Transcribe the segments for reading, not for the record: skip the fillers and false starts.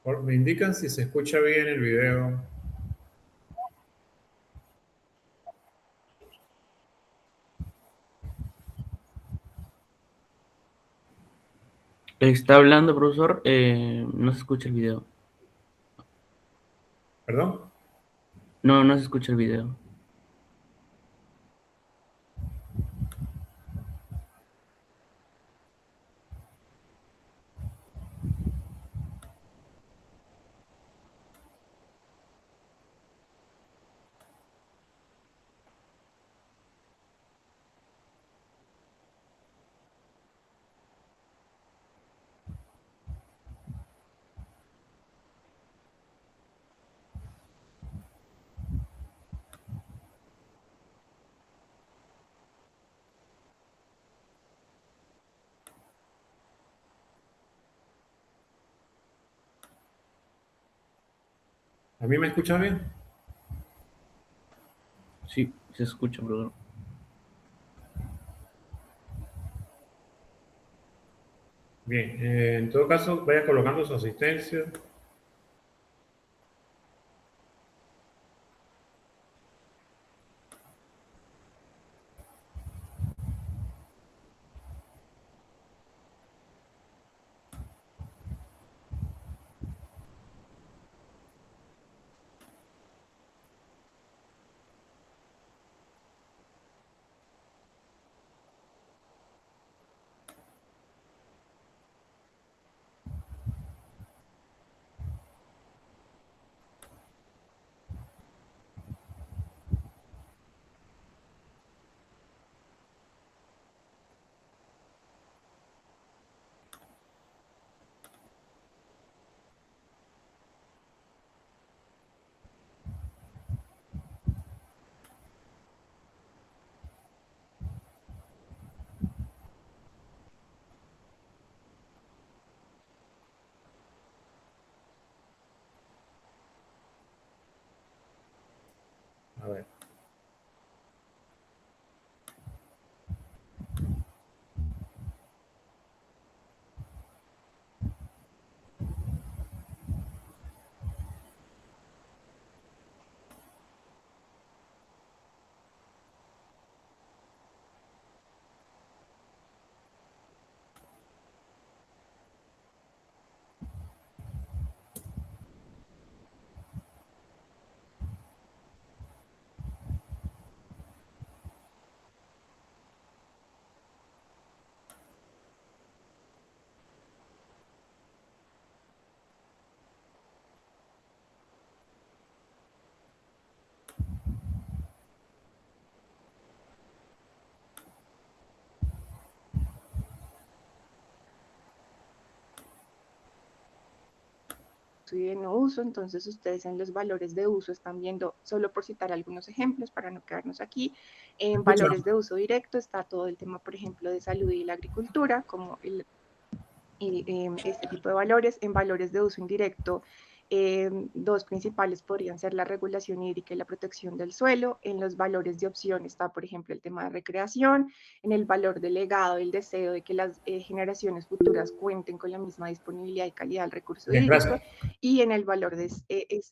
Me indican si se escucha bien el video. Está hablando, profesor, no se escucha el video. ¿Perdón? No, no se escucha el video. ¿A mí me escucha bien? Sí, se escucha, profesor. Bien, en todo caso, vaya colocando su asistencia. A ver. Y de no uso, entonces ustedes en los valores de uso están viendo, solo por citar algunos ejemplos para no quedarnos aquí, en ¿Escucha? valores de uso directo está todo el tema, por ejemplo, de salud y la agricultura, como este tipo de valores. En valores de uso indirecto, dos principales podrían ser la regulación hídrica y la protección del suelo. En los valores de opción está, por ejemplo, el tema de recreación. En el valor de legado, el deseo de que las generaciones futuras cuenten con la misma disponibilidad y calidad del recurso Bien, hídrico. gracias. Y en el valor de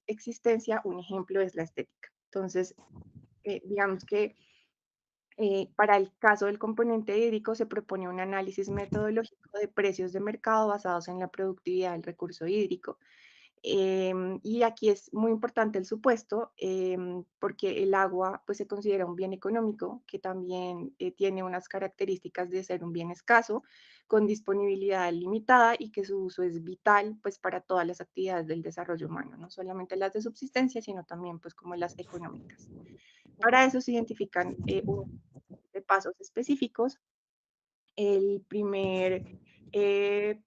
existencia, un ejemplo es la estética. Entonces, digamos que para el caso del componente hídrico se propone un análisis metodológico de precios de mercado basados en la productividad del recurso hídrico. Y aquí es muy importante el supuesto, porque el agua pues, se considera un bien económico que también tiene unas características de ser un bien escaso, con disponibilidad limitada y que su uso es vital pues, para todas las actividades del desarrollo humano, no solamente las de subsistencia, sino también pues, como las económicas. Para eso se identifican de pasos específicos. El primer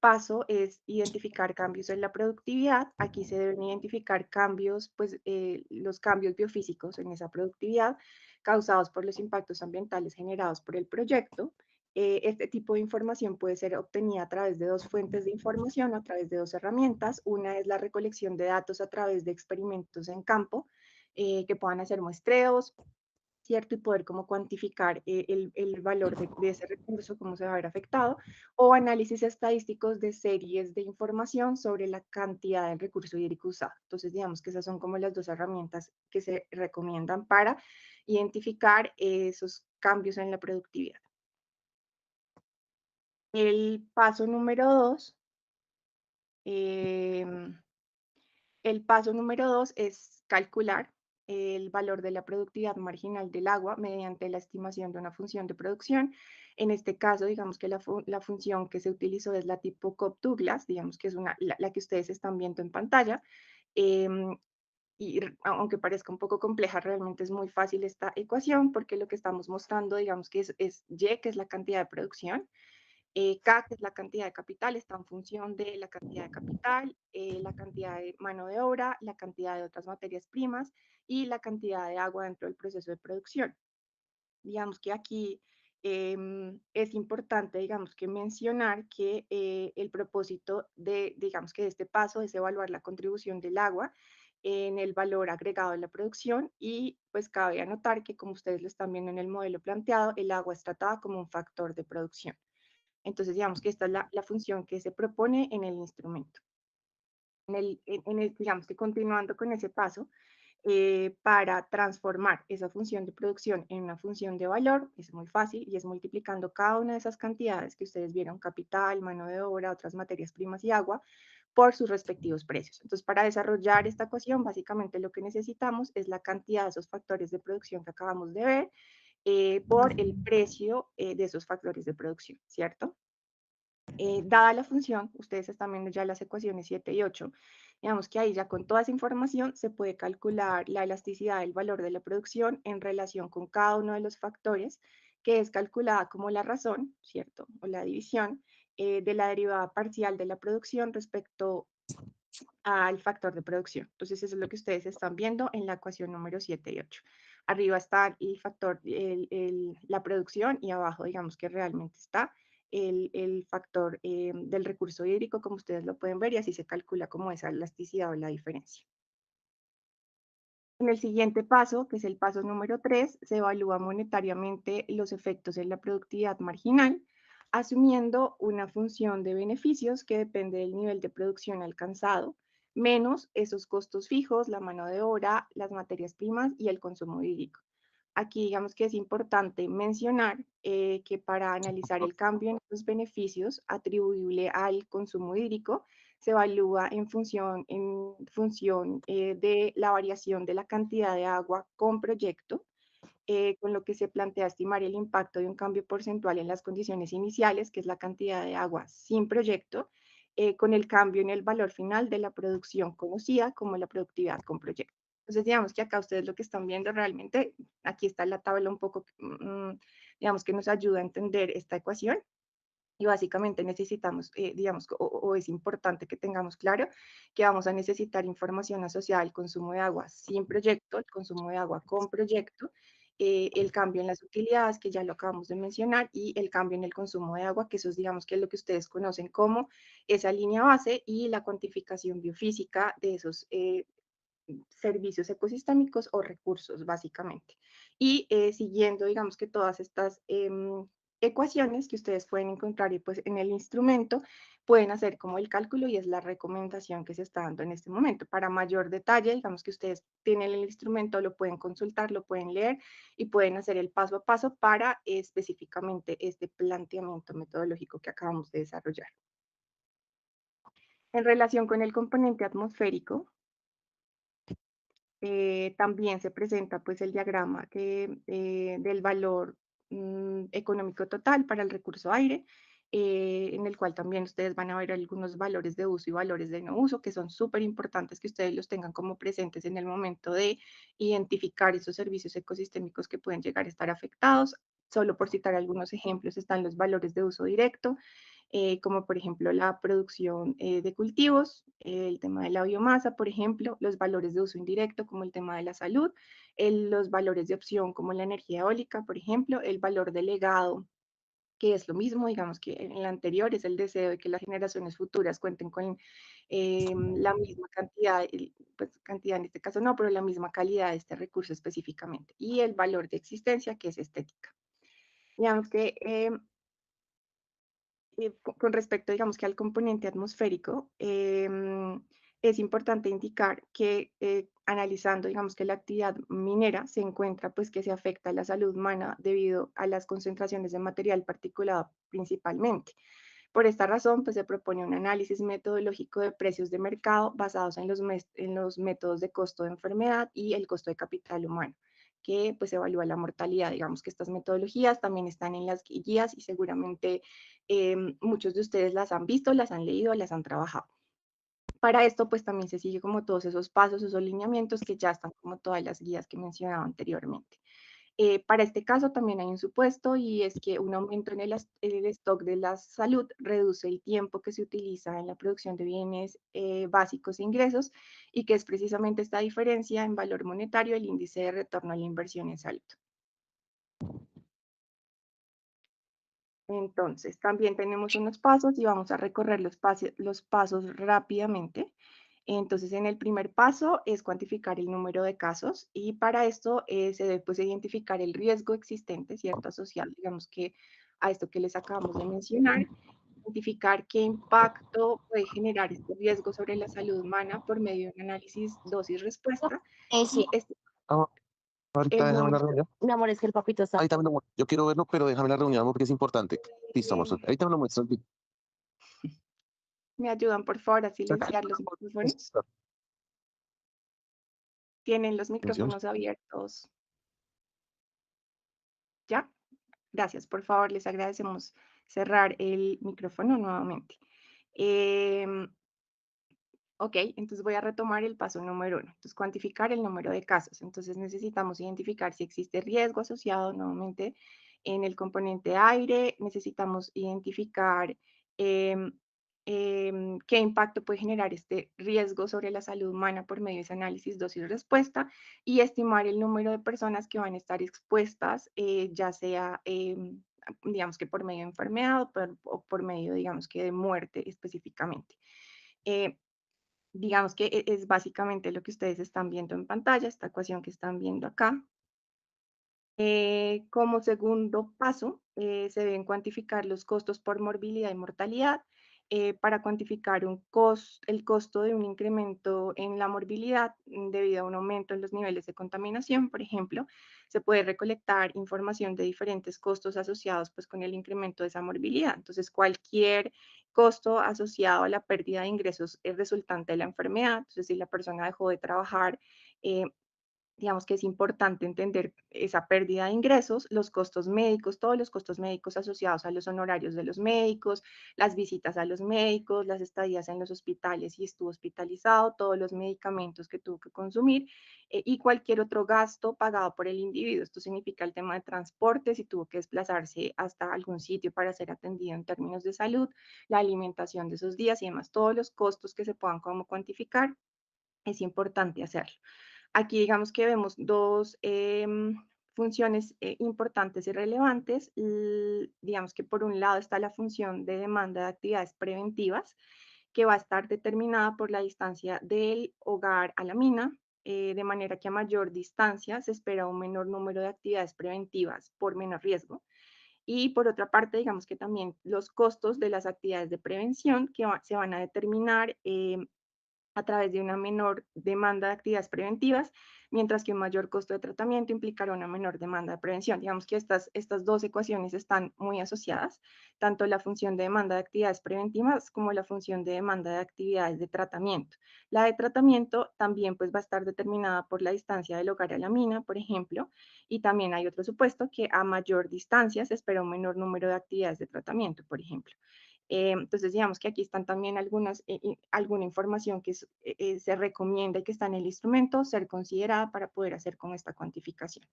paso es identificar cambios en la productividad. Aquí se deben identificar cambios, pues los cambios biofísicos en esa productividad causados por los impactos ambientales generados por el proyecto. Este tipo de información puede ser obtenida a través de dos fuentes de información, a través de dos herramientas. Una es la recolección de datos a través de experimentos en campo, que puedan hacer muestreos, ¿cierto? Y poder como cuantificar el valor de ese recurso, cómo se va a ver afectado, o análisis estadísticos de series de información sobre la cantidad del recurso hídrico usado. Entonces, digamos que esas son como las dos herramientas que se recomiendan para identificar esos cambios en la productividad. El paso número 2, el paso número 2 es calcular el valor de la productividad marginal del agua mediante la estimación de una función de producción. En este caso, digamos que la función que se utilizó es la tipo Cobb-Douglas, digamos que es la que ustedes están viendo en pantalla. Em, y aunque parezca un poco compleja, realmente es muy fácil esta ecuación porque lo que estamos mostrando, digamos que es Y, que es la cantidad de producción, K, que es la cantidad de capital, está en función de la cantidad de capital, la cantidad de mano de obra, la cantidad de otras materias primas y la cantidad de agua dentro del proceso de producción. Digamos que aquí es importante, digamos que mencionar que el propósito digamos que de este paso es evaluar la contribución del agua en el valor agregado de la producción y pues cabe anotar que como ustedes lo están viendo en el modelo planteado, el agua es tratada como un factor de producción. Entonces, digamos que esta es la función que se propone en el instrumento. Digamos que continuando con ese paso, para transformar esa función de producción en una función de valor, es muy fácil y es multiplicando cada una de esas cantidades que ustedes vieron, capital, mano de obra, otras materias primas y agua, por sus respectivos precios. Entonces, para desarrollar esta ecuación, básicamente lo que necesitamos es la cantidad de esos factores de producción que acabamos de ver por el precio de esos factores de producción, ¿cierto? Dada la función, ustedes están viendo ya las ecuaciones 7 y 8, digamos que ahí ya con toda esa información se puede calcular la elasticidad del valor de la producción en relación con cada uno de los factores, que es calculada como la razón, ¿cierto? O la división de la derivada parcial de la producción respecto al factor de producción. Entonces, eso es lo que ustedes están viendo en la ecuación número 7 y 8. Arriba está el factor, la producción y abajo, digamos que realmente está el factor del recurso hídrico, como ustedes lo pueden ver, y así se calcula como esa elasticidad o la diferencia. En el siguiente paso, que es el paso número 3, se evalúa monetariamente los efectos en la productividad marginal, asumiendo una función de beneficios que depende del nivel de producción alcanzado, menos esos costos fijos, la mano de obra, las materias primas y el consumo hídrico. Aquí digamos que es importante mencionar que para analizar el cambio en los beneficios atribuible al consumo hídrico, se evalúa en función de la variación de la cantidad de agua con proyecto, con lo que se plantea estimar el impacto de un cambio porcentual en las condiciones iniciales, que es la cantidad de agua sin proyecto, con el cambio en el valor final de la producción conocida como la productividad con proyecto. Entonces, digamos que acá ustedes lo que están viendo realmente, aquí está la tabla un poco, digamos que nos ayuda a entender esta ecuación. Y básicamente necesitamos, digamos, o es importante que tengamos claro que vamos a necesitar información asociada al consumo de agua sin proyecto, el consumo de agua con proyecto, el cambio en las utilidades, que ya lo acabamos de mencionar, y el cambio en el consumo de agua, que eso es, digamos, que es lo que ustedes conocen como esa línea base y la cuantificación biofísica de esos servicios ecosistémicos o recursos, básicamente. Y siguiendo, digamos que todas estas ecuaciones que ustedes pueden encontrar y pues en el instrumento, pueden hacer como el cálculo y es la recomendación que se está dando en este momento. Para mayor detalle, digamos que ustedes tienen el instrumento, lo pueden consultar, lo pueden leer y pueden hacer el paso a paso para específicamente este planteamiento metodológico que acabamos de desarrollar. En relación con el componente atmosférico, también se presenta pues el diagrama del valor económico total para el recurso aire, en el cual también ustedes van a ver algunos valores de uso y valores de no uso, que son súper importantes que ustedes los tengan como presentes en el momento de identificar esos servicios ecosistémicos que pueden llegar a estar afectados. Solo por citar algunos ejemplos están los valores de uso directo, como por ejemplo la producción de cultivos, el tema de la biomasa, por ejemplo, los valores de uso indirecto, como el tema de la salud, los valores de opción, como la energía eólica, por ejemplo, el valor delegado que es lo mismo, digamos que en el anterior es el deseo de que las generaciones futuras cuenten con la misma cantidad, pues cantidad en este caso no, pero la misma calidad de este recurso específicamente, y el valor de existencia, que es estética. Digamos que con respecto, digamos que al componente atmosférico, es importante indicar que analizando, digamos que la actividad minera se encuentra pues que se afecta a la salud humana debido a las concentraciones de material particulado principalmente. Por esta razón, pues se propone un análisis metodológico de precios de mercado basados en los métodos de costo de enfermedad y el costo de capital humano, que pues evalúa la mortalidad. Digamos que estas metodologías también están en las guías y seguramente muchos de ustedes las han visto, las han leído, las han trabajado. Para esto, pues también se sigue como todos esos pasos, esos lineamientos que ya están como todas las guías que mencionaba anteriormente. Para este caso también hay un supuesto y es que un aumento en el stock de la salud reduce el tiempo que se utiliza en la producción de bienes básicos e ingresos y que es precisamente esta diferencia en valor monetario el índice de retorno a la inversión es alto. Entonces, también tenemos unos pasos y vamos a recorrer los pasos rápidamente. Entonces, en el primer paso es cuantificar el número de casos y para esto se debe pues, identificar el riesgo existente, ¿cierto? Asociado, digamos que a esto que les acabamos de mencionar, identificar qué impacto puede generar este riesgo sobre la salud humana por medio de un análisis dosis-respuesta Sí. y este Amor, ahorita déjame la momento reunión. Mi amor, es que el papito está. Ahorita me lo muestro. Yo quiero verlo, pero déjame la reunión amor, porque es importante. Listo, amor. Ahorita me lo muestro. me ayudan por favor a silenciar los micrófonos. Tienen los Atención. micrófonos abiertos. ¿Ya? Gracias, por favor, les agradecemos cerrar el micrófono nuevamente. Ok, entonces voy a retomar el paso número 1. Entonces, cuantificar el número de casos. Entonces, necesitamos identificar si existe riesgo asociado nuevamente en el componente aire. Necesitamos identificar em, qué impacto puede generar este riesgo sobre la salud humana por medio de ese análisis dosis-respuesta y estimar el número de personas que van a estar expuestas, ya sea, digamos que por medio de enfermedad o por medio, digamos que de muerte específicamente. Eh, digamos que es básicamente lo que ustedes están viendo en pantalla, esta ecuación que están viendo acá. Como segundo paso, se deben cuantificar los costos por morbilidad y mortalidad. Para cuantificar el costo de un incremento en la morbilidad debido a un aumento en los niveles de contaminación, por ejemplo, se puede recolectar información de diferentes costos asociados pues, con el incremento de esa morbilidad. Entonces, cualquier costo asociado a la pérdida de ingresos es resultante de la enfermedad. Entonces, si la persona dejó de trabajar, digamos que es importante entender esa pérdida de ingresos, los costos médicos, todos los costos médicos asociados a los honorarios de los médicos, las visitas a los médicos, las estadías en los hospitales si estuvo hospitalizado, todos los medicamentos que tuvo que consumir y cualquier otro gasto pagado por el individuo. Esto significa el tema de transporte, si tuvo que desplazarse hasta algún sitio para ser atendido en términos de salud, la alimentación de esos días y demás, todos los costos que se puedan como cuantificar, es importante hacerlo. Aquí digamos que vemos dos funciones importantes y relevantes. Digamos que por un lado está la función de demanda de actividades preventivas, que va a estar determinada por la distancia del hogar a la mina, de manera que a mayor distancia se espera un menor número de actividades preventivas por menor riesgo. Y por otra parte, digamos que también los costos de las actividades de prevención que se van a determinar a través de una menor demanda de actividades preventivas, mientras que un mayor costo de tratamiento implicará una menor demanda de prevención. Digamos que estas dos ecuaciones están muy asociadas, tanto la función de demanda de actividades preventivas como la función de demanda de actividades de tratamiento. La de tratamiento también pues, va a estar determinada por la distancia del hogar a la mina, por ejemplo, y también hay otro supuesto que a mayor distancia se espera un menor número de actividades de tratamiento, por ejemplo. Entonces, digamos que aquí están también alguna información que se recomienda y que está en el instrumento ser considerada para poder hacer con esta cuantificación.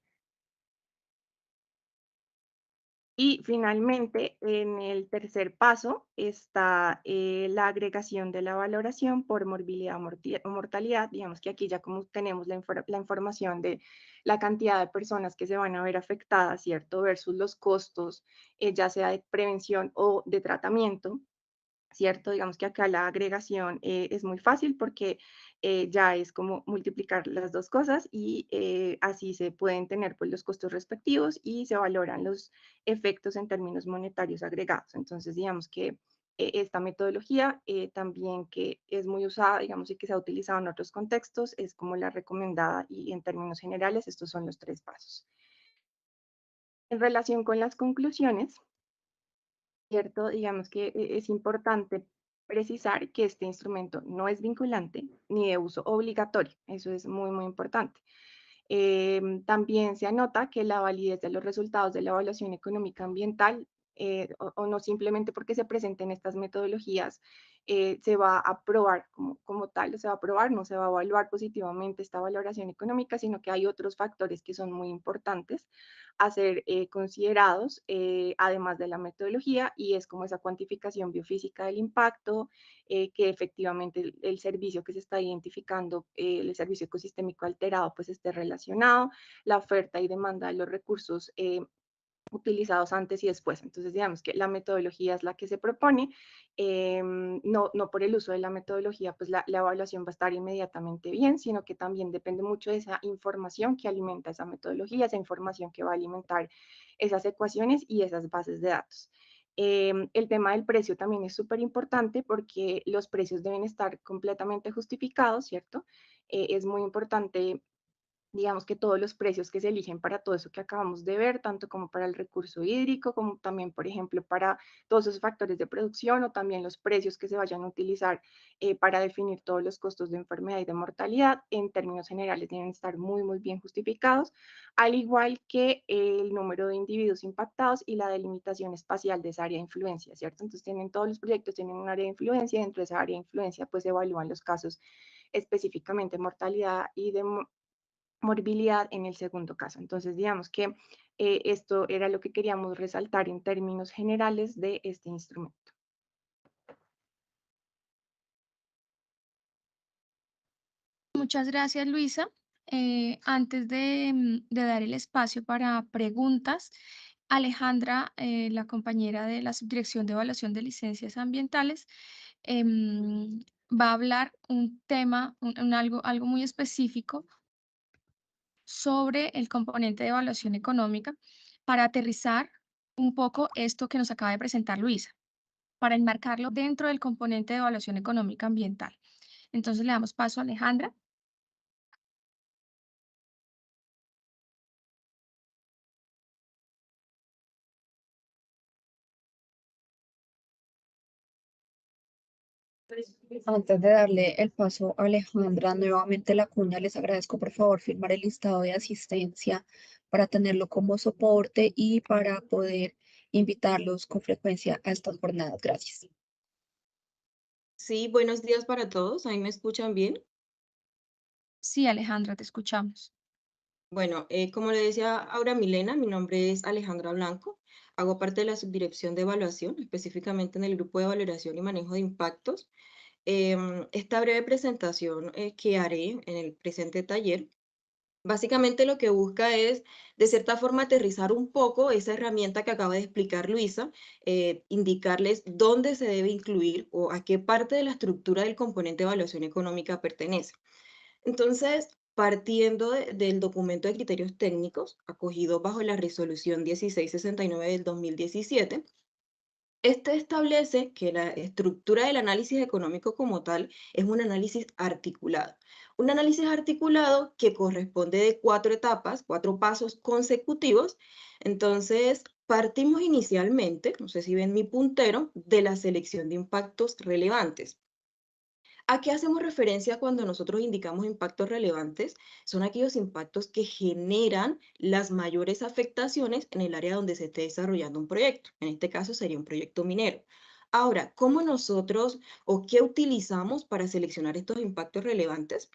Y finalmente, en el tercer paso está la agregación de la valoración por morbilidad o mortalidad. Digamos que aquí ya como tenemos la información de la cantidad de personas que se van a ver afectadas, ¿cierto? Versus los costos, ya sea de prevención o de tratamiento. ¿Cierto? Digamos que acá la agregación es muy fácil porque ya es como multiplicar las dos cosas y así se pueden tener pues, los costos respectivos y se valoran los efectos en términos monetarios agregados. Entonces, digamos que esta metodología también que es muy usada, digamos, y que se ha utilizado en otros contextos, es como la recomendada y en términos generales estos son los 3 pasos. En relación con las conclusiones, ¿cierto? Digamos que es importante precisar que este instrumento no es vinculante ni de uso obligatorio. Eso es muy, muy importante. También se anota que la validez de los resultados de la evaluación económica ambiental, o no simplemente porque se presenten estas metodologías, se va a aprobar como tal, se va a aprobar, no se va a evaluar positivamente esta valoración económica, sino que hay otros factores que son muy importantes a ser considerados, además de la metodología, y es como esa cuantificación biofísica del impacto, que efectivamente el servicio que se está identificando, el servicio ecosistémico alterado, pues esté relacionado, la oferta y demanda de los recursos utilizados antes y después. Entonces, digamos que la metodología es la que se propone, no por el uso de la metodología, pues la evaluación va a estar inmediatamente bien, sino que también depende mucho de esa información que alimenta esa metodología, esa información que va a alimentar esas ecuaciones y esas bases de datos. El tema del precio también es súper importante porque los precios deben estar completamente justificados, ¿cierto? Es muy importante, digamos que todos los precios que se eligen para todo eso que acabamos de ver, tanto como para el recurso hídrico, como también, por ejemplo, para todos esos factores de producción o también los precios que se vayan a utilizar para definir todos los costos de enfermedad y de mortalidad, en términos generales deben estar muy, muy bien justificados, al igual que el número de individuos impactados y la delimitación espacial de esa área de influencia, ¿cierto? Entonces tienen todos los proyectos, tienen un área de influencia, y dentro de esa área de influencia pues se evalúan los casos específicamente mortalidad y de morbilidad en el segundo caso. Entonces, digamos que esto era lo que queríamos resaltar en términos generales de este instrumento. Muchas gracias, Luisa. Antes de dar el espacio para preguntas, Alejandra, la compañera de la Subdirección de Evaluación de Licencias Ambientales, va a hablar un tema, algo muy específico sobre el componente de evaluación económica para aterrizar un poco esto que nos acaba de presentar Luisa, para enmarcarlo dentro del componente de evaluación económica ambiental. Entonces le damos paso a Alejandra. Antes de darle el paso a Alejandra, nuevamente la cuña, les agradezco por favor firmar el listado de asistencia para tenerlo como soporte y para poder invitarlos con frecuencia a estas jornadas. Gracias. Sí, buenos días para todos. ¿Ahí me escuchan bien? Sí, Alejandra, te escuchamos. Bueno, como le decía Aura Milena, mi nombre es Alejandra Blanco. Hago parte de la subdirección de evaluación, específicamente en el grupo de valoración y manejo de impactos. Esta breve presentación que haré en el presente taller, básicamente lo que busca es, de cierta forma, aterrizar un poco esa herramienta que acaba de explicar Luisa, indicarles dónde se debe incluir o a qué parte de la estructura del componente de evaluación económica pertenece. Entonces, partiendo del documento de criterios técnicos, acogido bajo la resolución 1669 del 2017, este establece que la estructura del análisis económico como tal es un análisis articulado. Un análisis articulado que corresponde de 4 etapas, 4 pasos consecutivos. Entonces, partimos inicialmente, no sé si ven mi puntero, de la selección de impactos relevantes. ¿A qué hacemos referencia cuando nosotros indicamos impactos relevantes? Son aquellos impactos que generan las mayores afectaciones en el área donde se esté desarrollando un proyecto. En este caso sería un proyecto minero. Ahora, ¿cómo nosotros o qué utilizamos para seleccionar estos impactos relevantes?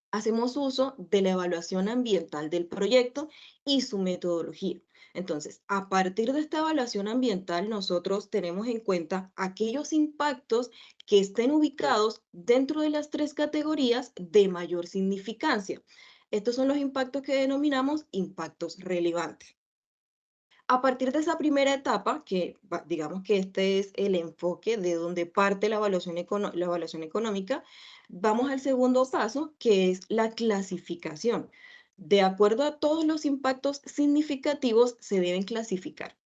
Hacemos uso de la evaluación ambiental del proyecto y su metodología. Entonces, a partir de esta evaluación ambiental, nosotros tenemos en cuenta aquellos impactos que estén ubicados dentro de las 3 categorías de mayor significancia. Estos son los impactos que denominamos impactos relevantes. A partir de esa primera etapa, digamos que este es el enfoque de donde parte la evaluación económica, vamos al segundo paso, que es la clasificación. De acuerdo a todos los impactos significativos, se deben clasificar.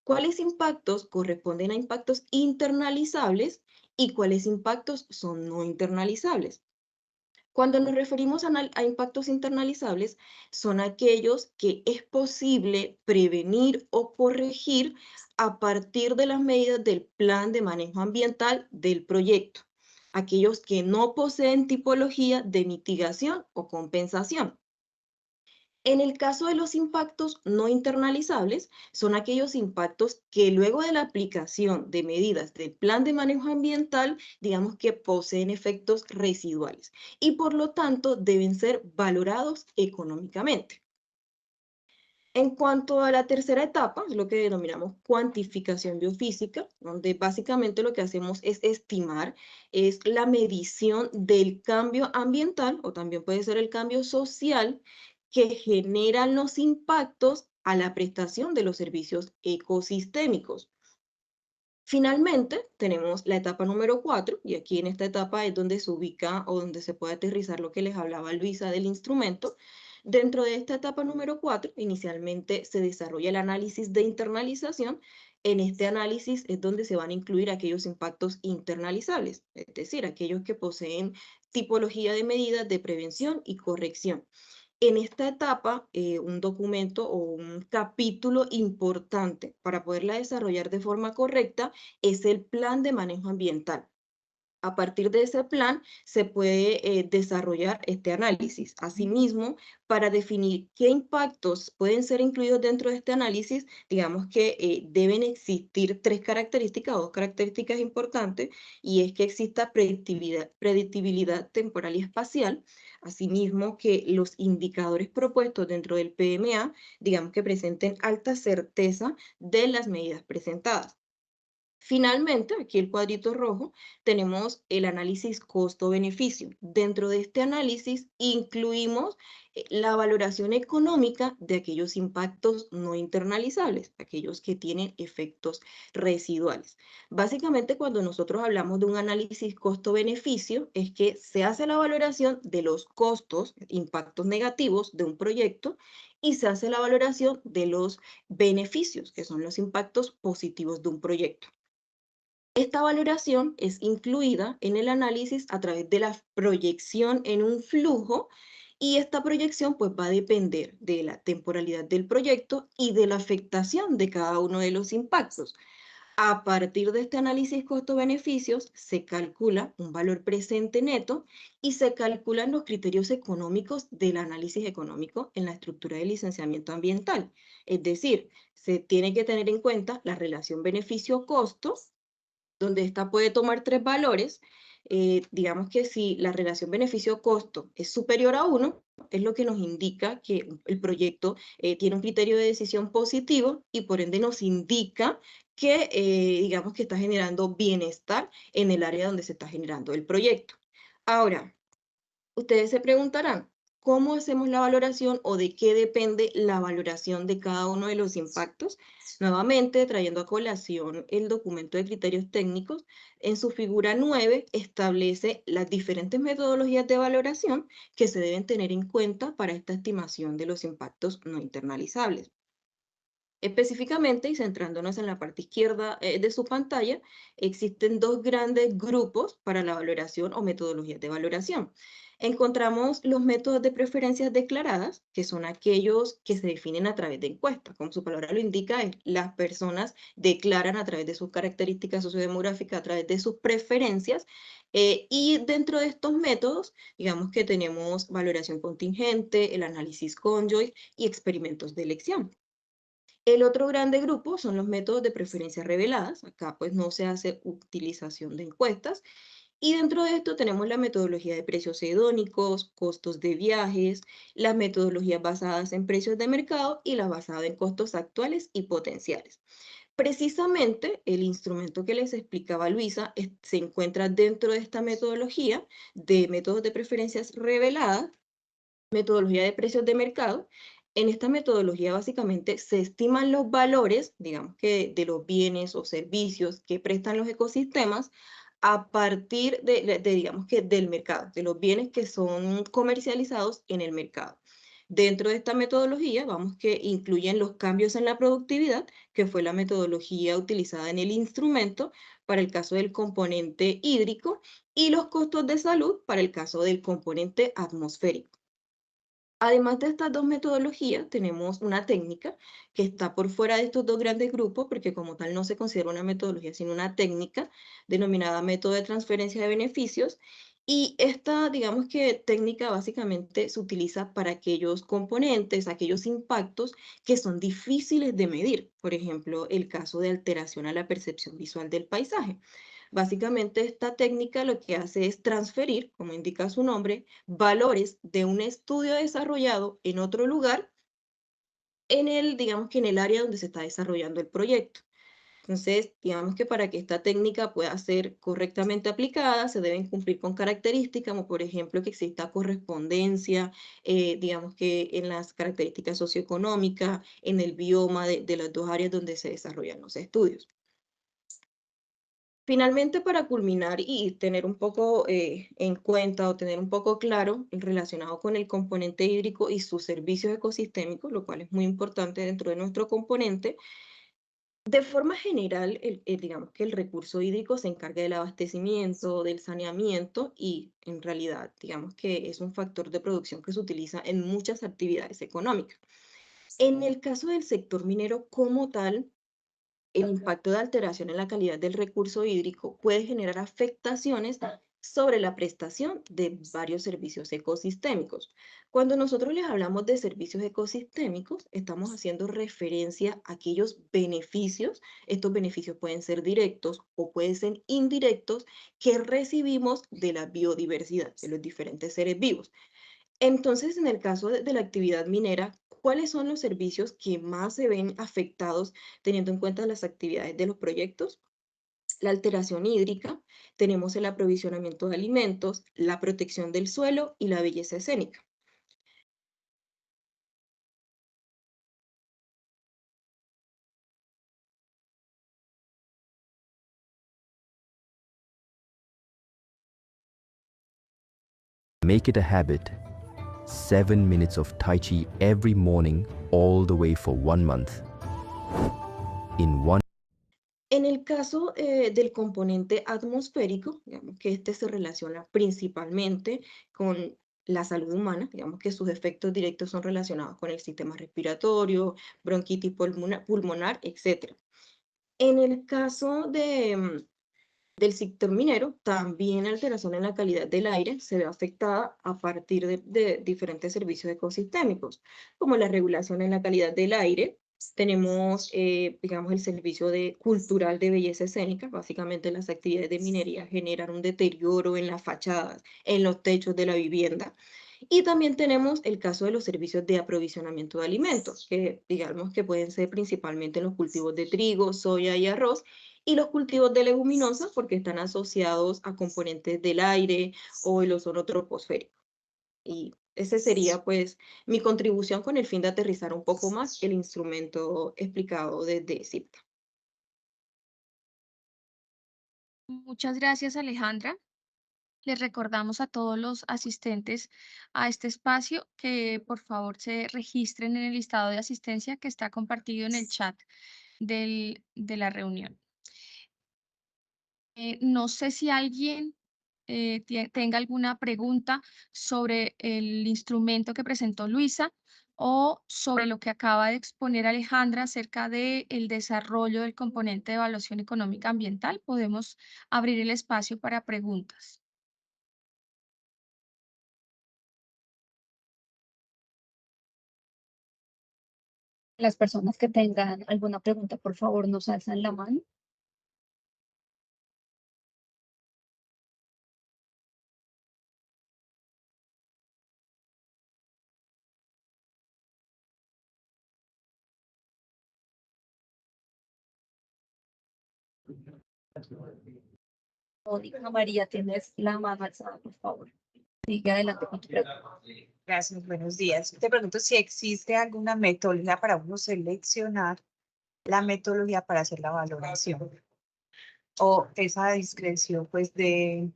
¿Cuáles impactos corresponden a impactos internalizables y cuáles impactos son no internalizables? Cuando nos referimos a impactos internalizables, son aquellos que es posible prevenir o corregir a partir de las medidas del plan de manejo ambiental del proyecto. Aquellos que no poseen tipología de mitigación o compensación. En el caso de los impactos no internalizables, son aquellos impactos que luego de la aplicación de medidas del plan de manejo ambiental, digamos que poseen efectos residuales y por lo tanto deben ser valorados económicamente. En cuanto a la tercera etapa, es lo que denominamos cuantificación biofísica, donde básicamente lo que hacemos es estimar, es la medición del cambio ambiental o también puede ser el cambio social que generan los impactos a la prestación de los servicios ecosistémicos. Finalmente, tenemos la etapa número 4, y aquí en esta etapa es donde se ubica o donde se puede aterrizar lo que les hablaba Luisa del instrumento. Dentro de esta etapa número 4, inicialmente se desarrolla el análisis de internalización. En este análisis es donde se van a incluir aquellos impactos internalizables, es decir, aquellos que poseen tipología de medidas de prevención y corrección. En esta etapa, un documento o un capítulo importante para poderla desarrollar de forma correcta es el plan de manejo ambiental. A partir de ese plan se puede desarrollar este análisis. Asimismo, para definir qué impactos pueden ser incluidos dentro de este análisis, digamos que deben existir 3 características, 2 características importantes, y es que exista predictibilidad temporal y espacial. Asimismo, que los indicadores propuestos dentro del PMA, digamos que presenten alta certeza de las medidas presentadas. Finalmente, aquí el cuadrito rojo, tenemos el análisis costo-beneficio. Dentro de este análisis incluimos la valoración económica de aquellos impactos no internalizables, aquellos que tienen efectos residuales. Básicamente, cuando nosotros hablamos de un análisis costo-beneficio, es que se hace la valoración de los costos, impactos negativos de un proyecto, y se hace la valoración de los beneficios, que son los impactos positivos de un proyecto. Esta valoración es incluida en el análisis a través de la proyección en un flujo y esta proyección pues va a depender de la temporalidad del proyecto y de la afectación de cada uno de los impactos. A partir de este análisis costo-beneficios se calcula un valor presente neto y se calculan los criterios económicos del análisis económico en la estructura de licenciamiento ambiental. Es decir, se tiene que tener en cuenta la relación beneficio-costo, donde esta puede tomar 3 valores. Digamos que si la relación beneficio-costo es superior a 1, es lo que nos indica que el proyecto tiene un criterio de decisión positivo y por ende nos indica que, digamos que está generando bienestar en el área donde se está generando el proyecto. Ahora, ustedes se preguntarán, ¿cómo hacemos la valoración o de qué depende la valoración de cada uno de los impactos? Nuevamente, trayendo a colación el documento de criterios técnicos, en su figura 9 establece las diferentes metodologías de valoración que se deben tener en cuenta para esta estimación de los impactos no internalizables. Específicamente, y centrándonos en la parte izquierda de su pantalla, existen 2 grandes grupos para la valoración o metodologías de valoración. Encontramos los métodos de preferencias declaradas, que son aquellos que se definen a través de encuestas. Como su palabra lo indica, las personas declaran a través de sus características sociodemográficas, a través de sus preferencias, y dentro de estos métodos, digamos que tenemos valoración contingente, el análisis Conjoint y experimentos de elección. El otro grande grupo son los métodos de preferencias reveladas. Acá pues no se hace utilización de encuestas. Y dentro de esto tenemos la metodología de precios hedónicos, costos de viajes, las metodologías basadas en precios de mercado y las basadas en costos actuales y potenciales. Precisamente el instrumento que les explicaba Luisa se encuentra dentro de esta metodología de métodos de preferencias reveladas, metodología de precios de mercado. En esta metodología básicamente se estiman los valores, digamos que de los bienes o servicios que prestan los ecosistemas a partir digamos que del mercado, de los bienes que son comercializados en el mercado. Dentro de esta metodología, vamos que incluyen los cambios en la productividad, que fue la metodología utilizada en el instrumento para el caso del componente hídrico, y los costos de salud para el caso del componente atmosférico. Además de estas dos metodologías, tenemos una técnica que está por fuera de estos dos grandes grupos, porque como tal no se considera una metodología, sino una técnica denominada método de transferencia de beneficios. Y esta, digamos que técnica básicamente se utiliza para aquellos componentes, aquellos impactos que son difíciles de medir. Por ejemplo, el caso de alteración a la percepción visual del paisaje. Básicamente esta técnica lo que hace es transferir, como indica su nombre, valores de un estudio desarrollado en otro lugar digamos que en el área donde se está desarrollando el proyecto. Entonces, digamos que para que esta técnica pueda ser correctamente aplicada, se deben cumplir con características, como por ejemplo que exista correspondencia, digamos que en las características socioeconómicas, en el bioma de las dos áreas donde se desarrollan los estudios. Finalmente, para culminar y tener un poco en cuenta o tener un poco claro relacionado con el componente hídrico y sus servicios ecosistémicos, lo cual es muy importante dentro de nuestro componente, de forma general, digamos que el recurso hídrico se encarga del abastecimiento, del saneamiento y en realidad, digamos que es un factor de producción que se utiliza en muchas actividades económicas. En el caso del sector minero como tal, el impacto de alteración en la calidad del recurso hídrico puede generar afectaciones sobre la prestación de varios servicios ecosistémicos. Cuando nosotros les hablamos de servicios ecosistémicos, estamos haciendo referencia a aquellos beneficios, estos beneficios pueden ser directos o pueden ser indirectos, que recibimos de la biodiversidad, de los diferentes seres vivos. Entonces, en el caso de la actividad minera, ¿cuáles son los servicios que más se ven afectados teniendo en cuenta las actividades de los proyectos? La alteración hídrica, tenemos el aprovisionamiento de alimentos, la protección del suelo y la belleza escénica. Make it a habit. 7 minutes of Tai Chi every morning, all the way for 1 month. In one En el caso del componente atmosférico, digamos que este se relaciona principalmente con la salud humana, digamos que sus efectos directos son relacionados con el sistema respiratorio, bronquitis pulmonar, etc. En el caso del sector minero, también alteración en la calidad del aire se ve afectada a partir de diferentes servicios ecosistémicos, como la regulación en la calidad del aire. Tenemos, digamos, el servicio cultural de belleza escénica. Básicamente las actividades de minería generan un deterioro en las fachadas, en los techos de la vivienda. Y también tenemos el caso de los servicios de aprovisionamiento de alimentos, que digamos que pueden ser principalmente en los cultivos de trigo, soya y arroz, y los cultivos de leguminosas porque están asociados a componentes del aire o el ozono troposférico. Y ese sería pues mi contribución con el fin de aterrizar un poco más el instrumento explicado desde CIPTA. Muchas gracias, Alejandra. Les recordamos a todos los asistentes a este espacio que por favor se registren en el listado de asistencia que está compartido en el chat de la reunión. No sé si alguien tenga alguna pregunta sobre el instrumento que presentó Luisa o sobre lo que acaba de exponer Alejandra acerca del desarrollo del componente de evaluación económica ambiental. Podemos abrir el espacio para preguntas. Las personas que tengan alguna pregunta, por favor, nos alzan la mano. Mónica María, tienes la mano alzada, por favor. Sigue adelante con tu pregunta. Gracias, buenos días. Te pregunto si existe alguna metodología para uno seleccionar la metodología para hacer la valoración o esa discreción pues del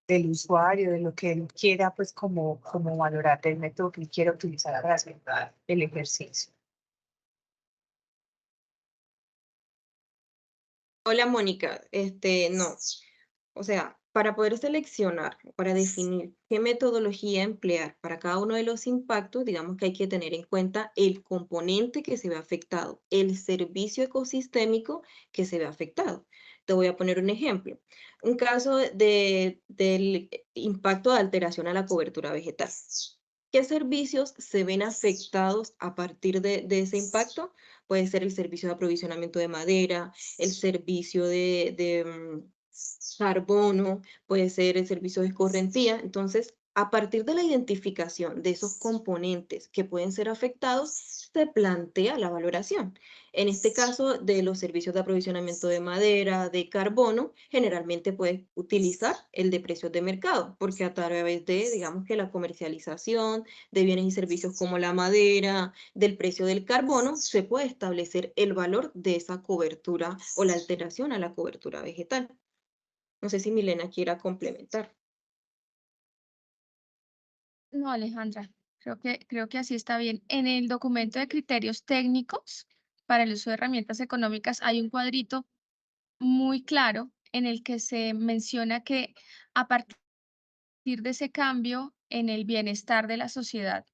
usuario, de lo que él quiera pues como valorar del método que él quiera utilizar para hacer el ejercicio. Hola, Mónica. No. O sea, para poder seleccionar, para definir qué metodología emplear para cada uno de los impactos, digamos que hay que tener en cuenta el componente que se ve afectado, el servicio ecosistémico que se ve afectado. Te voy a poner un ejemplo. Un caso del impacto de alteración a la cobertura vegetal. ¿Qué servicios se ven afectados a partir de ese impacto? Puede ser el servicio de aprovisionamiento de madera, el servicio de carbono, puede ser el servicio de escorrentía. Entonces, a partir de la identificación de esos componentes que pueden ser afectados, se plantea la valoración. En este caso, de los servicios de aprovisionamiento de madera, de carbono, generalmente puedes utilizar el de precios de mercado, porque a través de, digamos que la comercialización de bienes y servicios como la madera, del precio del carbono, se puede establecer el valor de esa cobertura o la alteración a la cobertura vegetal. No sé si Milena quiera complementar. No, Alejandra, creo que así está bien. En el documento de criterios técnicos para el uso de herramientas económicas hay un cuadrito muy claro en el que se menciona que a partir de ese cambio en el bienestar de la sociedad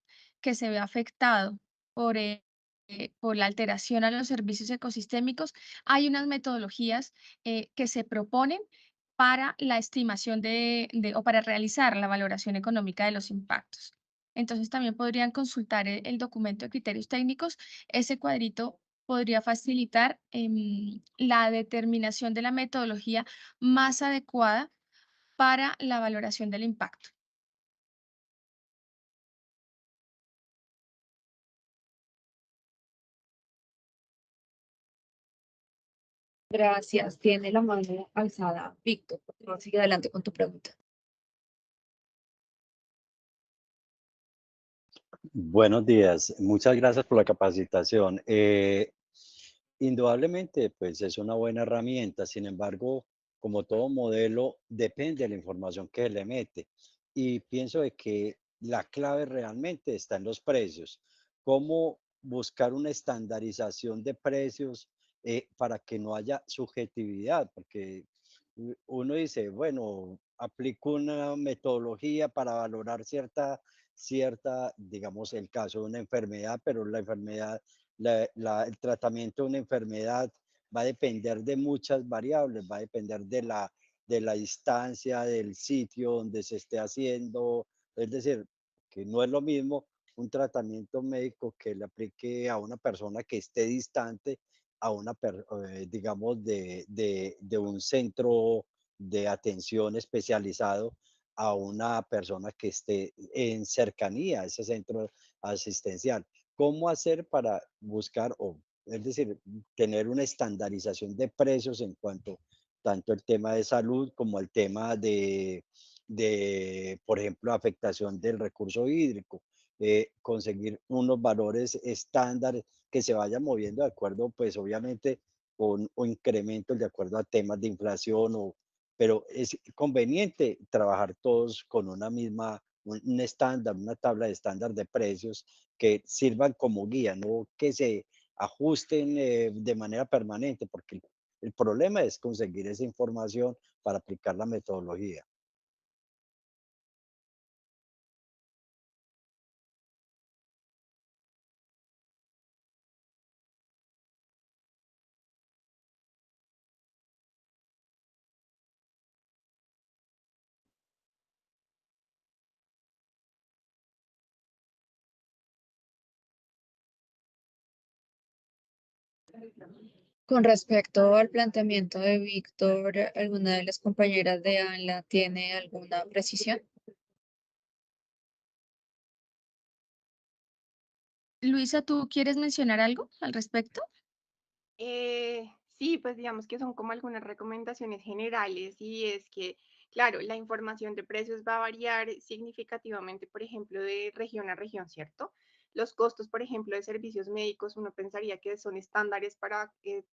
que se ve afectado por la alteración a los servicios ecosistémicos, hay unas metodologías que se proponen para la estimación o para realizar la valoración económica de los impactos. Entonces también podrían consultar el documento de criterios técnicos. Ese cuadrito podría facilitar la determinación de la metodología más adecuada para la valoración del impacto. Gracias. Tiene la mano alzada. Víctor, por favor, sigue adelante con tu pregunta. Buenos días, muchas gracias por la capacitación. Indudablemente, pues es una buena herramienta, sin embargo, como todo modelo, depende de la información que le mete. Y pienso de que la clave realmente está en los precios. ¿Cómo buscar una estandarización de precios para que no haya subjetividad? Porque uno dice, bueno, aplico una metodología para valorar cierta, digamos, el caso de una enfermedad, pero la enfermedad, el tratamiento de una enfermedad va a depender de muchas variables, va a depender de la distancia, del sitio donde se esté haciendo, es decir, que no es lo mismo un tratamiento médico que le aplique a una persona que esté distante a digamos, de un centro de atención especializado a una persona que esté en cercanía a ese centro asistencial. ¿Cómo hacer para buscar, o es decir, tener una estandarización de precios en cuanto tanto el tema de salud como el tema por ejemplo, afectación del recurso hídrico? Conseguir unos valores estándares que se vayan moviendo de acuerdo, pues obviamente, con o incrementos de acuerdo a temas de inflación pero es conveniente trabajar todos con un estándar, una tabla de estándar de precios que sirvan como guía, no que se ajusten de manera permanente, porque el problema es conseguir esa información para aplicar la metodología. Con respecto al planteamiento de Víctor, ¿alguna de las compañeras de ANLA tiene alguna precisión? Luisa, ¿tú quieres mencionar algo al respecto? Sí, pues digamos que son como algunas recomendaciones generales y es que, claro, la información de precios va a variar significativamente, por ejemplo, de región a región, ¿cierto? Los costos, por ejemplo, de servicios médicos, uno pensaría que son estándares para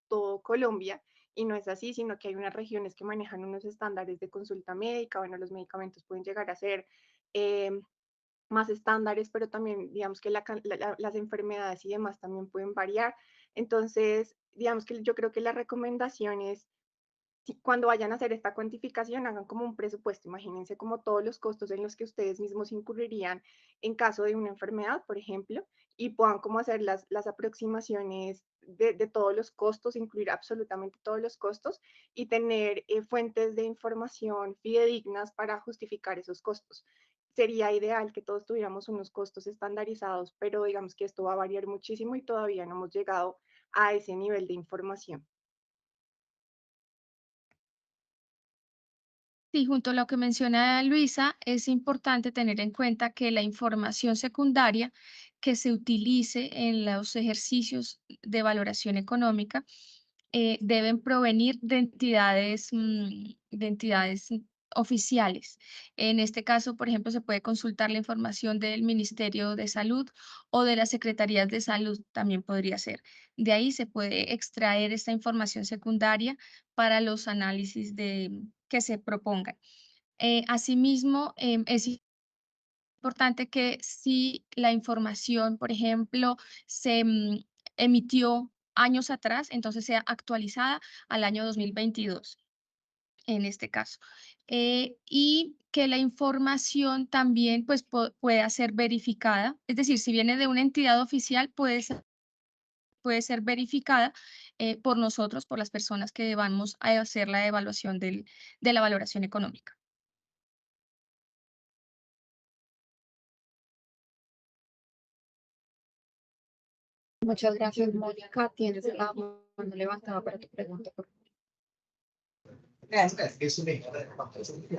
todo Colombia y no es así, sino que hay unas regiones que manejan unos estándares de consulta médica, bueno, los medicamentos pueden llegar a ser más estándares, pero también digamos que las enfermedades y demás también pueden variar. Entonces, digamos que yo creo que la recomendación es, cuando vayan a hacer esta cuantificación, hagan como un presupuesto, imagínense como todos los costos en los que ustedes mismos incurrirían en caso de una enfermedad, por ejemplo, y puedan como hacer las aproximaciones de todos los costos, incluir absolutamente todos los costos y tener fuentes de información fidedignas para justificar esos costos. Sería ideal que todos tuviéramos unos costos estandarizados, pero digamos que esto va a variar muchísimo y todavía no hemos llegado a ese nivel de información. Sí, junto a lo que menciona Luisa, es importante tener en cuenta que la información secundaria que se utilice en los ejercicios de valoración económica deben provenir de entidades oficiales. En este caso, por ejemplo, se puede consultar la información del Ministerio de Salud o de las Secretarías de Salud, también podría ser. De ahí se puede extraer esta información secundaria para los análisis que se propongan. Asimismo, es importante que si la información, por ejemplo, se emitió años atrás, entonces sea actualizada al año 2022, en este caso. Y que la información también pues, pueda ser verificada, es decir, si viene de una entidad oficial, puede ser verificada por nosotros, por las personas que vamos a hacer la evaluación de la valoración económica. Muchas gracias, Mónica. Tienes la mano levantada para tu pregunta, por favor. Gracias.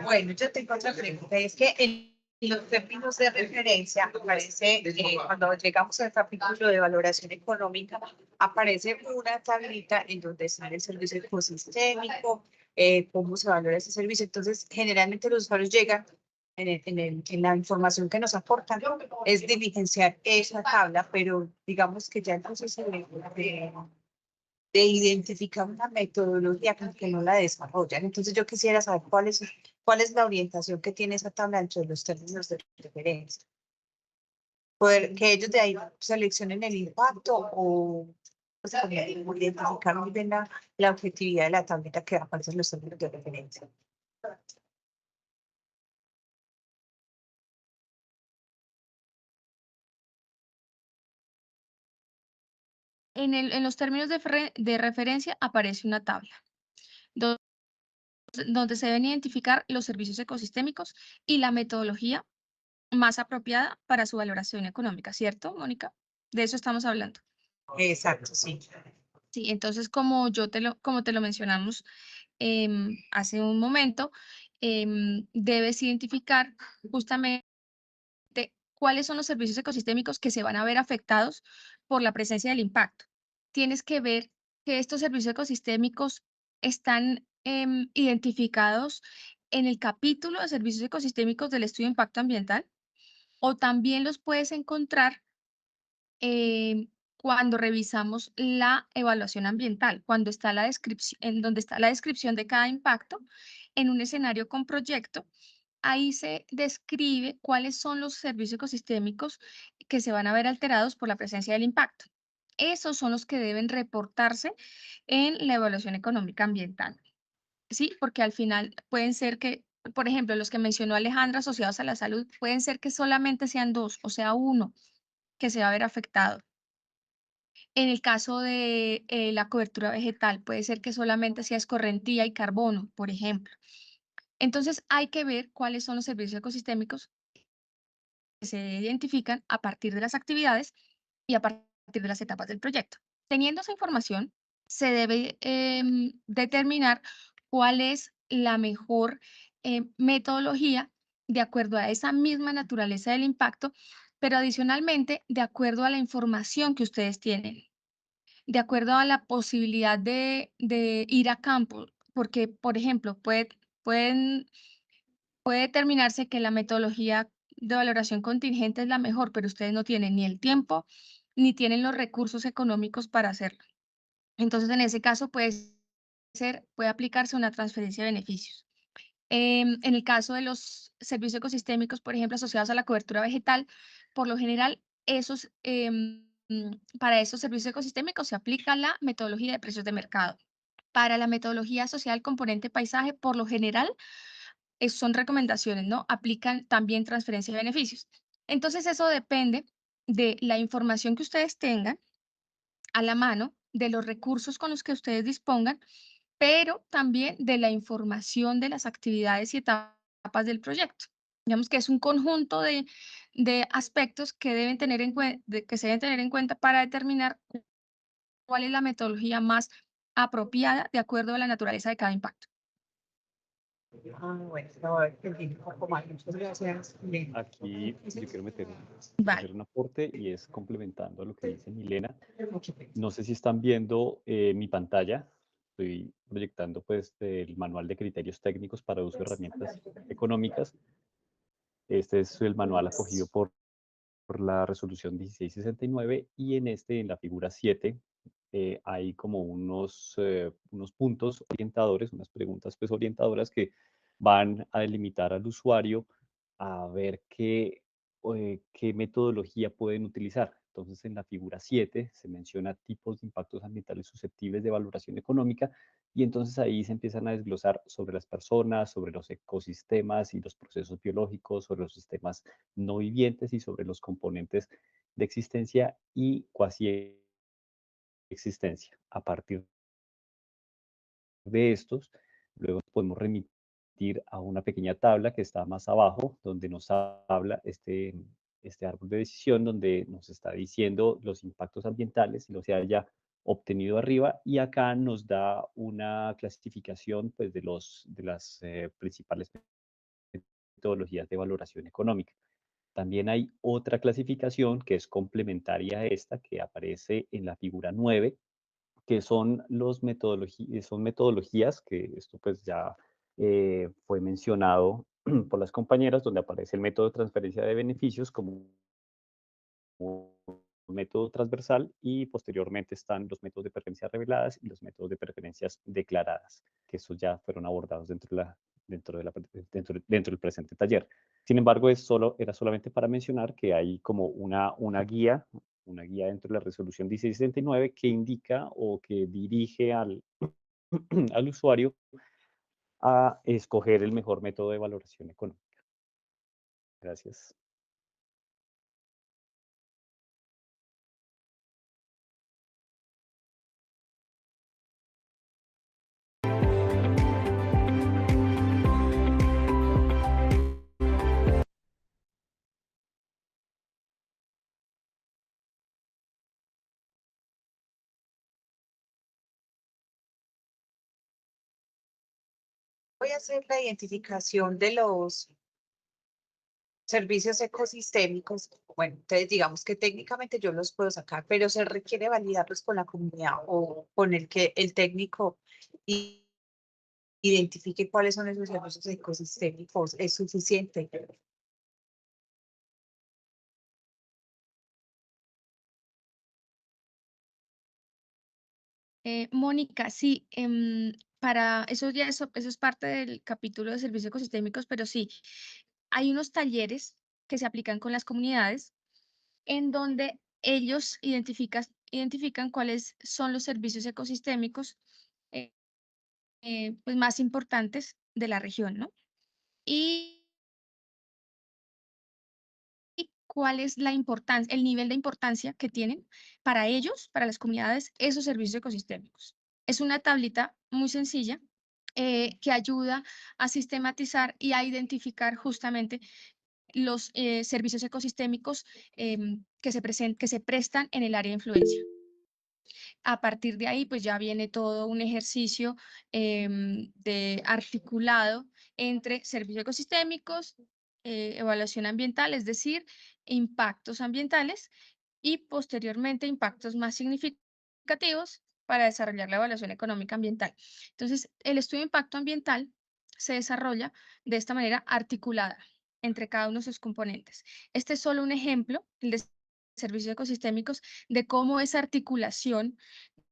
Bueno, yo tengo otra pregunta. Es que en los términos de referencia aparece, cuando llegamos al capítulo de valoración económica, aparece una tablita en donde sale el servicio ecosistémico, cómo se valora ese servicio. Entonces, generalmente los usuarios llegan en la información que nos aportan, es diligenciar esa tabla, pero digamos que ya el proceso de identificar una metodología como que no la desarrollan. Entonces yo quisiera saber cuál es la orientación que tiene esa tabla dentro de los términos de referencia. Poder que ellos de ahí seleccionen el impacto o pues, como identificar muy bien la objetividad de la tableta que aparece en los términos de referencia. En los términos de referencia aparece una tabla donde se deben identificar los servicios ecosistémicos y la metodología más apropiada para su valoración económica, ¿cierto, Mónica? De eso estamos hablando. Exacto, sí. Sí, entonces como te lo mencionamos hace un momento, debes identificar justamente cuáles son los servicios ecosistémicos que se van a ver afectados por la presencia del impacto. Tienes que ver que estos servicios ecosistémicos están identificados en el capítulo de servicios ecosistémicos del estudio de impacto ambiental, o también los puedes encontrar cuando revisamos la evaluación ambiental, cuando está la descripción, en donde está la descripción de cada impacto en un escenario con proyecto. Ahí se describe cuáles son los servicios ecosistémicos que se van a ver alterados por la presencia del impacto. Esos son los que deben reportarse en la evaluación económica ambiental. Sí, porque al final pueden ser que, por ejemplo, los que mencionó Alejandra asociados a la salud, pueden ser que solamente sean dos, o sea, uno que se va a ver afectado. En el caso de la cobertura vegetal, puede ser que solamente sea escorrentía y carbono, por ejemplo. Entonces, hay que ver cuáles son los servicios ecosistémicos que se identifican a partir de las actividades y a partir de las etapas del proyecto. Teniendo esa información, se debe determinar cuál es la mejor metodología de acuerdo a esa misma naturaleza del impacto, pero adicionalmente de acuerdo a la información que ustedes tienen. de acuerdo a la posibilidad de ir a campo, porque, por ejemplo, puede determinarse que la metodología de valoración contingente es la mejor, pero ustedes no tienen ni el tiempo ni tienen los recursos económicos para hacerlo. Entonces, en ese caso puede aplicarse una transferencia de beneficios. En el caso de los servicios ecosistémicos, por ejemplo, asociados a la cobertura vegetal, por lo general, para esos servicios ecosistémicos se aplica la metodología de precios de mercado. Para la metodología asociada al componente paisaje, por lo general, son recomendaciones, ¿no? Aplican también transferencia de beneficios. Entonces, eso depende de la información que ustedes tengan a la mano, de los recursos con los que ustedes dispongan, pero también de la información de las actividades y etapas del proyecto. Digamos que es un conjunto de aspectos que que se deben tener en cuenta para determinar cuál es la metodología más apropiada de acuerdo a la naturaleza de cada impacto. Bueno, no, entendí un poco más. Muchas gracias. Aquí yo quiero Vale. hacer un aporte y es complementando a lo que dice Milena. No sé si están viendo mi pantalla. Estoy proyectando pues el manual de criterios técnicos para uso de herramientas económicas. Este es el manual acogido por la resolución 1669 y en la figura 7 hay como unos puntos orientadores, unas preguntas pues orientadoras que van a delimitar al usuario a ver qué metodología pueden utilizar. Entonces, en la figura 7 se menciona tipos de impactos ambientales susceptibles de valoración económica y entonces ahí se empiezan a desglosar sobre las personas, sobre los ecosistemas y los procesos biológicos, sobre los sistemas no vivientes y sobre los componentes de existencia y cuasi existencia. A partir de estos, luego podemos remitir a una pequeña tabla que está más abajo, donde nos habla este árbol de decisión, donde nos está diciendo los impactos ambientales y los se haya obtenido arriba, y acá nos da una clasificación pues, de las principales metodologías de valoración económica. También hay otra clasificación que es complementaria a esta, que aparece en la figura 9, que son metodologías, que esto pues ya fue mencionado por las compañeras, donde aparece el método de transferencia de beneficios como un método transversal y posteriormente están los métodos de preferencias reveladas y los métodos de preferencias declaradas, que esos ya fueron abordados dentro del presente taller. Sin embargo, era solamente para mencionar que hay como una guía dentro de la resolución 1669 que indica o que dirige al usuario a escoger el mejor método de valoración económica. Gracias. Voy a hacer la identificación de los servicios ecosistémicos. Bueno, entonces digamos que técnicamente yo los puedo sacar, pero se requiere validarlos con la comunidad o con el que el técnico identifique cuáles son esos servicios ecosistémicos. ¿Es suficiente? Mónica, sí, para eso es parte del capítulo de servicios ecosistémicos, pero sí, hay unos talleres que se aplican con las comunidades en donde ellos identifican cuáles son los servicios ecosistémicos eh, pues más importantes de la región, ¿no? Y cuál es la importancia, el nivel de importancia que tienen para ellos, para las comunidades, esos servicios ecosistémicos. Es una tablita muy sencilla que ayuda a sistematizar y a identificar justamente los servicios ecosistémicos que se prestan en el área de influencia. A partir de ahí, pues ya viene todo un ejercicio de articulado entre servicios ecosistémicos, evaluación ambiental, es decir, impactos ambientales y posteriormente impactos más significativos significativos para desarrollar la evaluación económica ambiental. Entonces, el estudio de impacto ambiental se desarrolla de esta manera articulada entre cada uno de sus componentes. Este es solo un ejemplo, el de servicios ecosistémicos, de cómo esa articulación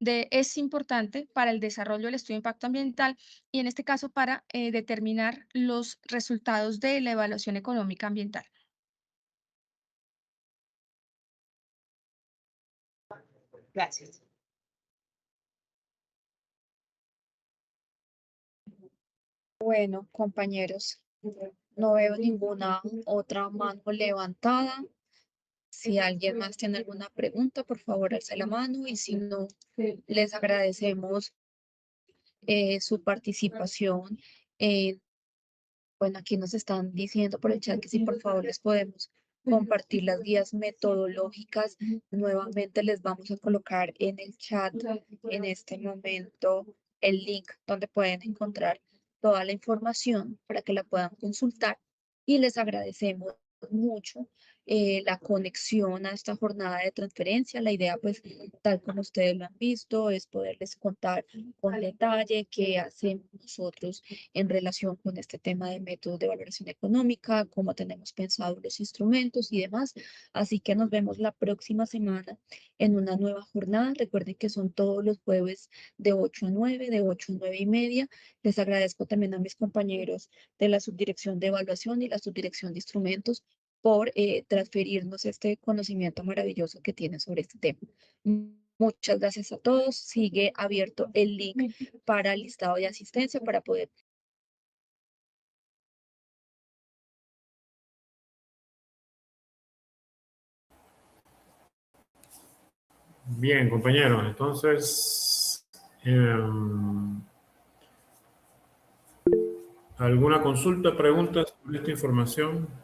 es importante para el desarrollo del estudio de impacto ambiental y en este caso para determinar los resultados de la evaluación económica ambiental. Gracias. Bueno, compañeros, no veo ninguna otra mano levantada. Si alguien más tiene alguna pregunta, por favor, alce la mano y si no, les agradecemos su participación. Bueno, aquí nos están diciendo por el chat que si por favor les podemos compartir las guías metodológicas. Nuevamente les vamos a colocar en el chat en este momento el link donde pueden encontrar toda la información para que la puedan consultar y les agradecemos mucho la conexión a esta jornada de transferencia. La idea, pues, tal como ustedes lo han visto, es poderles contar con detalle qué hacemos nosotros en relación con este tema de métodos de valoración económica, cómo tenemos pensado los instrumentos y demás. Así que nos vemos la próxima semana en una nueva jornada. Recuerden que son todos los jueves de 8 a 9, de 8 a 9 y media. Les agradezco también a mis compañeros de la Subdirección de Evaluación y la Subdirección de Instrumentos por transferirnos este conocimiento maravilloso que tienen sobre este tema. Muchas gracias a todos. Sigue abierto el link para el listado de asistencia para poder. Bien, compañeros, entonces, ¿alguna consulta, preguntas sobre esta información?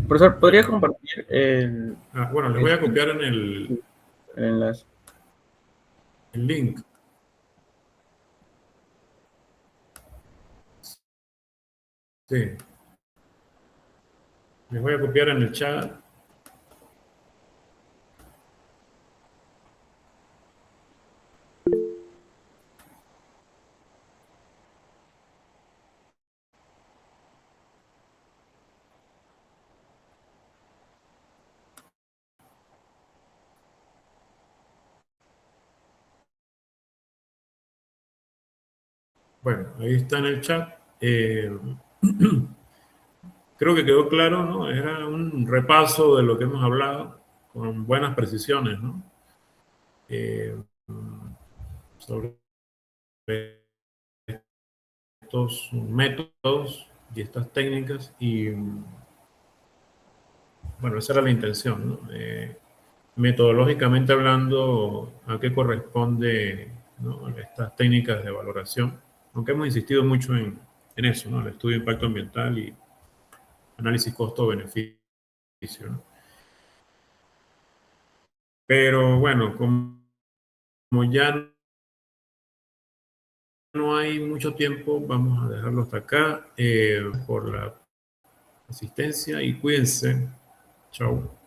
Profesor, ¿podría compartir el Bueno, les voy a copiar en el enlace? El link. Sí. Les voy a copiar en el chat. Bueno, ahí está en el chat. Creo que quedó claro, ¿no? Era un repaso de lo que hemos hablado con buenas precisiones, ¿no? Sobre estos métodos y estas técnicas y bueno, esa era la intención, ¿no? Metodológicamente hablando, ¿a qué corresponde, ¿no? Estas técnicas de valoración? Aunque hemos insistido mucho en eso, ¿no? El estudio de impacto ambiental y análisis costo-beneficio, ¿no? Pero bueno, como ya no hay mucho tiempo, vamos a dejarlo hasta acá por la asistencia y cuídense. Chao.